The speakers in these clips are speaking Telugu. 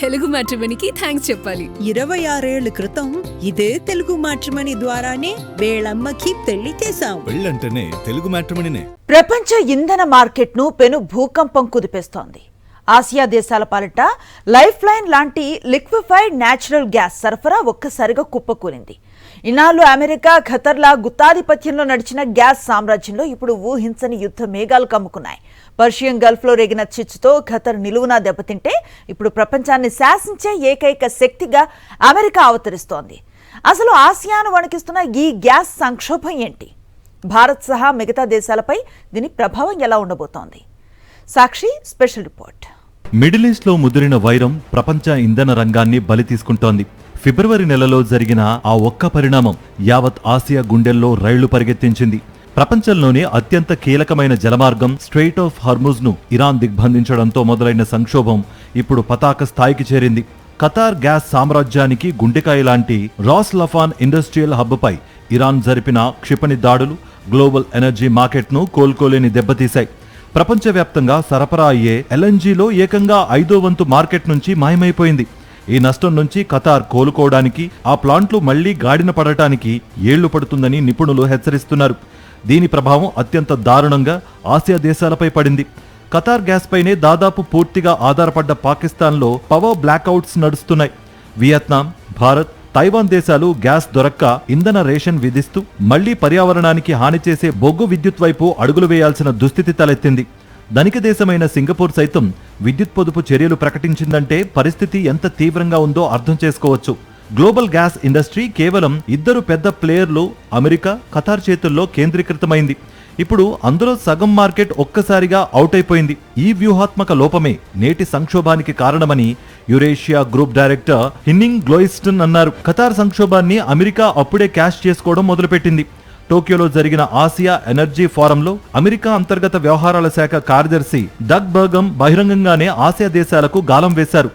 తెలుగు మ్యాట్రిమోనీకి థ్యాంక్స్ చెప్పాలి. 26 ఏళ్ల క్రితం ఇదే తెలుగు మ్యాట్రిమోనీ ద్వారానే వేళమ్మకి పెళ్లి చేశాం. పెళ్ళంటేనే తెలుగు మ్యాట్రిమోనీనే. ప్రపంచ ఇంధన మార్కెట్ను పెను భూకంపం కుదిపేస్తోంది. ఆసియా దేశాల పాలిట లైఫ్ లైన్ లాంటి లిక్విఫైడ్ న్యాచురల్ గ్యాస్ సరఫరా ఒక్కసారిగా కుప్పకూలింది. ఇన్నాళ్ళు అమెరికా, ఖతర్లా గుత్తాధిపత్యంలో నడిచిన గ్యాస్ సామ్రాజ్యంలో ఇప్పుడు ఊహించని యుద్ధ మేఘాలు కమ్ముకున్నాయి. పర్షియన్ గల్ఫ్లో రేగిన చిచ్చుతో ఖతర్ నిలువునా దెబ్బతింటే ఇప్పుడు ప్రపంచాన్ని శాసించే ఏకైక శక్తిగా అమెరికా అవతరిస్తోంది. అసలు ఆసియాను వణికిస్తున్న ఈ గ్యాస్ సంక్షోభం ఏంటి? భారత్ సహా మిగతా దేశాలపై దీని ప్రభావం ఎలా ఉండబోతోంది? సాక్షి స్పెషల్ రిపోర్ట్. మిడిల్ ఈస్ట్ లో ముదిరిన వైరం ప్రపంచ ఇంధన రంగాన్ని బలి తీసుకుంటోంది. ఫిబ్రవరి నెలలో జరిగిన ఆ ఒక్క పరిణామం యావత్ ఆసియా గుండెల్లో రైళ్లు పరిగెత్తించింది. ప్రపంచంలోనే అత్యంత కీలకమైన జలమార్గం స్ట్రెయిట్ ఆఫ్ హార్ముజ్ ను ఇరాన్ దిగ్బంధించడంతో మొదలైన సంక్షోభం ఇప్పుడు పతాక స్థాయికి చేరింది. ఖతార్ గ్యాస్ సామ్రాజ్యానికి గుండెకాయ లాంటి రాస్ లఫాన్ ఇండస్ట్రియల్ హబ్ పై ఇరాన్ జరిపిన క్షిపణి దాడులు గ్లోబల్ ఎనర్జీ మార్కెట్ను కోలుకోలేని దెబ్బతీశాయి. ప్రపంచవ్యాప్తంగా సరఫరా అయ్యే ఎల్ఎన్జీలో ఏకంగా 5వ వంతు మార్కెట్ నుంచి మాయమైపోయింది. ఈ నష్టం నుంచి ఖతార్ కోలుకోవడానికి, ఆ ప్లాంట్లు మళ్లీ గాడిన పడటానికి ఏళ్లు పడుతుందని నిపుణులు హెచ్చరిస్తున్నారు. దీని ప్రభావం అత్యంత దారుణంగా ఆసియా దేశాలపై పడింది. ఖతార్ గ్యాస్ పైనే దాదాపు పూర్తిగా ఆధారపడ్డ పాకిస్తాన్లో పవర్ బ్లాక్అవుట్స్ నడుస్తున్నాయి. వియత్నాం, భారత్, తైవాన్ దేశాలు గ్యాస్ దొరక్క ఇంధన రేషన్ విధిస్తూ మళ్లీ పర్యావరణానికి హాని చేసే బొగ్గు విద్యుత్ వైపు అడుగులు వేయాల్సిన దుస్థితి తలెత్తింది. ధనిక దేశమైన సింగపూర్ సైతం విద్యుత్ పొదుపు చర్యలు ప్రకటించిందంటే పరిస్థితి ఎంత తీవ్రంగా ఉందో అర్థం చేసుకోవచ్చు. గ్లోబల్ గ్యాస్ ఇండస్ట్రీ కేవలం 2 పెద్ద ప్లేయర్లు అమెరికా, ఖతార్ చేతుల్లో కేంద్రీకృతమైంది. ఇప్పుడు అందులో సగం మార్కెట్ ఒక్కసారిగా అవుట్ అయిపోయింది. ఈ వ్యూహాత్మక లోపమే నేటి సంక్షోభానికి కారణమని యురేషియా గ్రూప్ డైరెక్టర్ హిన్నింగ్ గ్లోయిస్టన్ అన్నారు. ఖతార్ సంక్షోభాన్ని అమెరికా అప్పుడే క్యాష్ చేసుకోవడం మొదలుపెట్టింది. టోక్యోలో జరిగిన ఆసియా ఎనర్జీ ఫోరంలో అమెరికా అంతర్గత వ్యవహారాల శాఖ కార్యదర్శి డగ్ బర్గమ్ బహిరంగంగానే ఆసియా దేశాలకు గాలం వేశారు.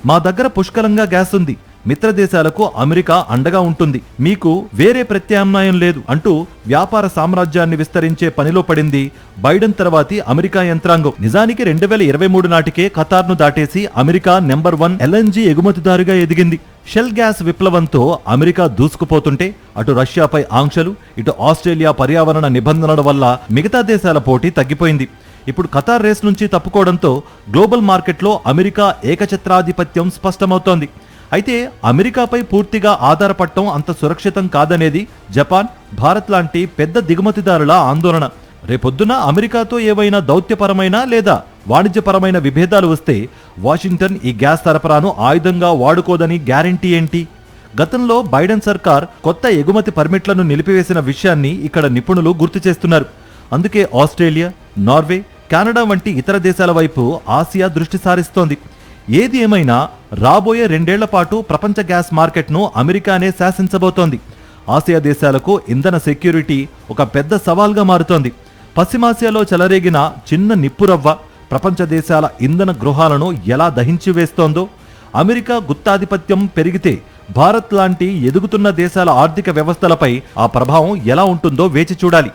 మా దగ్గర పుష్కలంగా గ్యాస్ ఉంది, మిత్ర దేశాలకు అమెరికా అండగా ఉంటుంది, మీకు వేరే ప్రత్యామ్నాయం లేదు అంటూ వ్యాపార సామ్రాజ్యాన్ని విస్తరించే పనిలో పడింది బైడెన్ తర్వాతి అమెరికా యంత్రాంగం. నిజానికి 2023 నాటికే ఖతార్ను దాటేసి అమెరికా నెంబర్ 1 ఎల్ఎన్జీ ఎగుమతిదారుగా ఎదిగింది. షెల్ గ్యాస్ విప్లవంతో అమెరికా దూసుకుపోతుంటే అటు రష్యాపై ఆంక్షలు, ఇటు ఆస్ట్రేలియా పర్యావరణ నిబంధనల వల్ల మిగతా దేశాల పోటీ తగ్గిపోయింది. ఇప్పుడు ఖతార్ రేస్ నుంచి తప్పుకోవడంతో గ్లోబల్ మార్కెట్లో అమెరికా ఏకఛత్రాధిపత్యం స్పష్టమవుతోంది. అయితే అమెరికాపై పూర్తిగా ఆధారపడటం అంత సురక్షితం కాదనేది జపాన్, భారత్ లాంటి పెద్ద దిగుమతిదారుల ఆందోళన. రేపొద్దున అమెరికాతో ఏవైనా దౌత్యపరమైన లేదా వాణిజ్యపరమైన విభేదాలు వస్తే వాషింగ్టన్ ఈ గ్యాస్ సరఫరాను ఆయుధంగా వాడుకోదని గ్యారంటీ ఏంటి? గతంలో బైడెన్ సర్కార్ కొత్త ఎగుమతి పర్మిట్లను నిలిపివేసిన విషయాన్ని ఇక్కడ నిపుణులు గుర్తు చేస్తున్నారు. అందుకే ఆస్ట్రేలియా, నార్వే, కెనడా వంటి ఇతర దేశాల వైపు ఆసియా దృష్టి సారిస్తోంది. ఏది ఏమైనా రాబోయే 2 ఏళ్ల పాటు ప్రపంచ గ్యాస్ మార్కెట్ను అమెరికానే శాసించబోతోంది. ఆసియా దేశాలకు ఇంధన సెక్యూరిటీ ఒక పెద్ద సవాల్గా మారుతోంది. పశ్చిమాసియాలో చెలరేగిన చిన్న నిప్పురవ్వ ప్రపంచ దేశాల ఇంధన గృహాలను ఎలా దహించి వేస్తోందో, అమెరికా గుత్తాధిపత్యం పెరిగితే భారత్ లాంటి ఎదుగుతున్న దేశాల ఆర్థిక వ్యవస్థలపై ఆ ప్రభావం ఎలా ఉంటుందో వేచి చూడాలి.